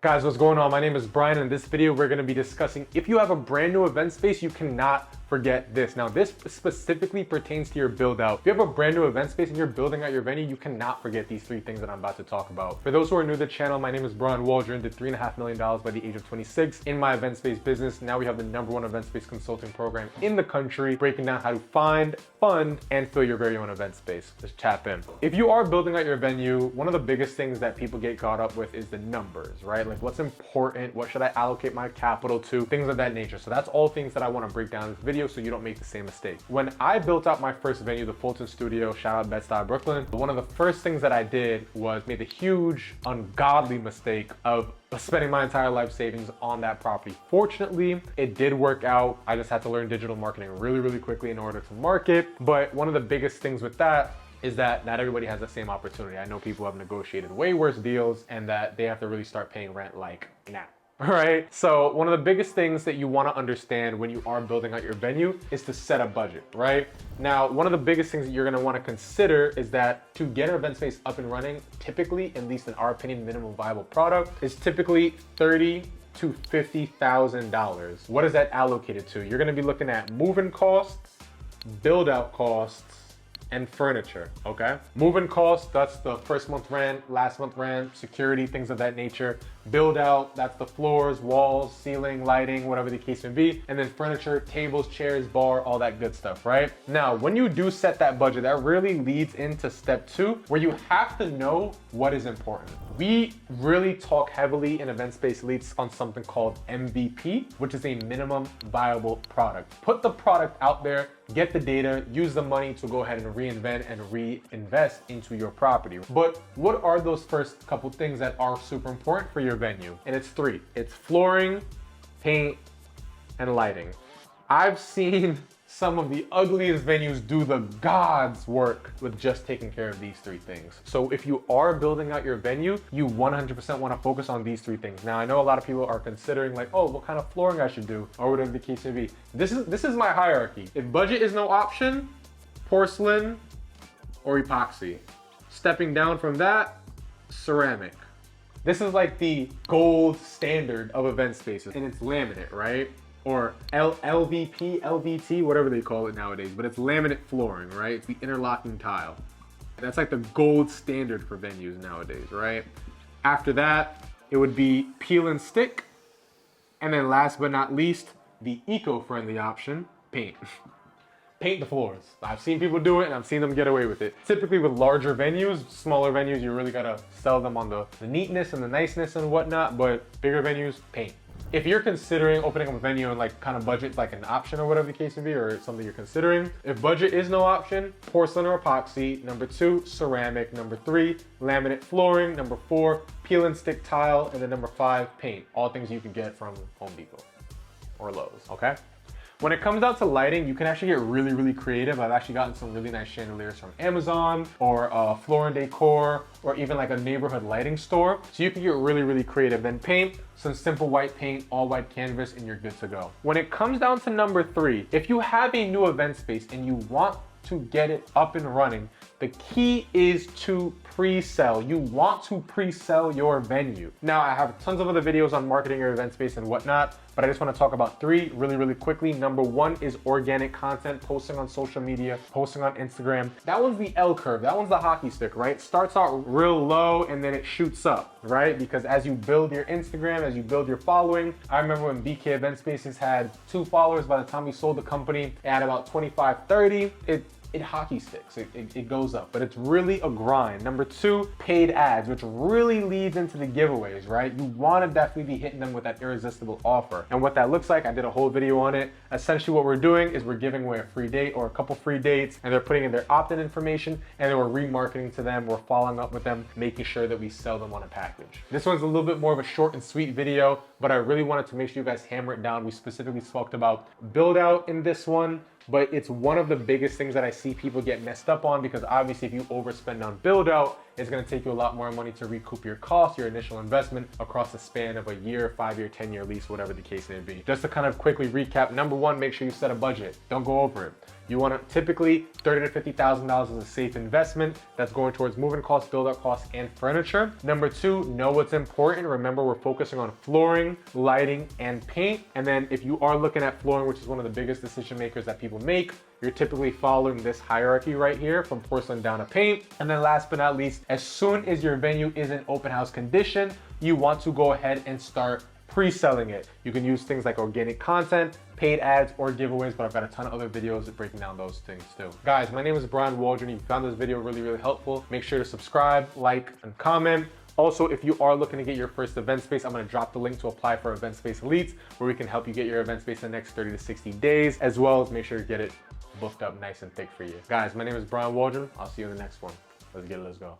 Guys, what's going on? My name is Brian, and in this video we're going to be discussing if you have a brand new event space, you cannot forget this. Now, this specifically pertains to your build out. If you have a brand new event space and you're building out your venue, you cannot forget these three things that I'm about to talk about. For those who are new to the channel, my name is Brian Waldron, did $3.5 million by the age of 26 in my event space business. Now we have the #1 event space consulting program in the country, breaking down how to find, fund, and fill your very own event space. Just tap in. If you are building out your venue, one of the biggest things that people get caught up with is the numbers, right? Like what's important, what should I allocate my capital to, things of that nature. So that's all things that I want to break down in this video so you don't make the same mistake. When I built out my first venue, the Fulton Studio, shout out Bed-Stuy, Brooklyn, one of the first things that I did was made the huge, ungodly mistake of spending my entire life savings on that property. Fortunately, it did work out. I just had to learn digital marketing really quickly in order to market. But one of the biggest things with that is that not everybody has the same opportunity. I know people have negotiated way worse deals and that they have to really start paying rent like now. All right. So one of the biggest things that you want to understand when you are building out your venue is to set a budget, right? Now, one of the biggest things that you're going to want to consider is that to get an event space up and running, typically, at least in our opinion, minimum viable product is typically $30,000 to $50,000. What is that allocated to? You're going to be looking at move-in costs, build-out costs, and furniture, okay? Move-in costs, that's the first month rent, last month rent, security, things of that nature. Build out, that's the floors, walls, ceiling, lighting, whatever the case may be. And then furniture, tables, chairs, bar, all that good stuff, right? Now, when you do set that budget, that really leads into step 2, where you have to know what is important. We really talk heavily in Event Space Leads on something called MVP, which is a minimum viable product. Put the product out there, get the data, use the money to go ahead and reinvent and reinvest into your property. But what are those first couple things that are super important for your venue? And it's 3. It's flooring, paint, and lighting. I've seen some of the ugliest venues do the God's work with just taking care of these 3 things. So if you are building out your venue, you 100% want to focus on these 3 things. Now, I know a lot of people are considering like, oh, what kind of flooring I should do or whatever the case may be. This is my hierarchy. If budget is no option, porcelain or epoxy. Stepping down from that, ceramic. This is like the gold standard of event spaces, and it's laminate, right? Or LVP, LVT, whatever they call it nowadays, but it's laminate flooring, right? It's the interlocking tile. That's like the gold standard for venues nowadays, right? After that, it would be peel and stick. And then last but not least, the eco-friendly option, paint. Paint the floors. I've seen people do it and I've seen them get away with it. Typically with larger venues, smaller venues, you really gotta sell them on the neatness and the niceness and whatnot, but bigger venues, paint. If you're considering opening up a venue and like kind of budget like an option or whatever the case may be, or something you're considering, if budget is no option, porcelain or epoxy. Number 2, ceramic. Number 3, laminate flooring. Number 4, peel and stick tile. And then number 5, paint. All things you can get from Home Depot or Lowe's, okay? When it comes down to lighting, you can actually get really creative. I've actually gotten some really nice chandeliers from Amazon or Floor and Decor or even like a neighborhood lighting store. So you can get really creative. Then paint, some simple white paint, all white canvas, and you're good to go. When it comes down to number 3, if you have a new event space and you want to get it up and running, the key is to pre-sell. You want to pre-sell your venue. Now, I have tons of other videos on marketing your event space and whatnot, but I just want to talk about 3 really quickly. Number 1 is organic content, posting on social media, posting on Instagram. That one's the L curve. That one's the hockey stick, right? Starts out real low and then it shoots up, right? Because as you build your Instagram, as you build your following, I remember when BK Event Spaces had 2 followers. By the time we sold the company, at about 25, 30, it hockey sticks, it goes up, but it's really a grind. Number 2, paid ads, which really leads into the giveaways, right? You wanna definitely be hitting them with that irresistible offer. And what that looks like, I did a whole video on it. Essentially what we're doing is we're giving away a free date or a couple free dates, and they're putting in their opt-in information, and then we're remarketing to them, we're following up with them, making sure that we sell them on a package. This one's a little bit more of a short and sweet video, but I really wanted to make sure you guys hammer it down. We specifically talked about build out in this one, but it's one of the biggest things that I see people get messed up on, because obviously if you overspend on build out, it's gonna take you a lot more money to recoup your cost, your initial investment across the span of a year, 5-year, 10-year lease, whatever the case may be. Just to kind of quickly recap, number one, make sure you set a budget. Don't go over it. You want to typically $30,000 to $50,000 is a safe investment that's going towards moving costs, build-out costs, and furniture. Number two, know what's important. Remember, we're focusing on flooring, lighting, and paint. And then if you are looking at flooring, which is one of the biggest decision makers that people make, you're typically following this hierarchy right here from porcelain down to paint. And then last but not least, as soon as your venue is in open house condition, you want to go ahead and start pre-selling it. You can use things like organic content, paid ads, or giveaways, but I've got a ton of other videos breaking down those things too. Guys, my name is Brian Waldron. If you found this video really helpful, make sure to subscribe, like, and comment. Also, if you are looking to get your first event space, I'm gonna drop the link to apply for Event Space Elites, where we can help you get your event space in the next 30 to 60 days, as well as make sure to get it booked up nice and thick for you. Guys, my name is Brian Waldron. I'll see you in the next one. Let's go.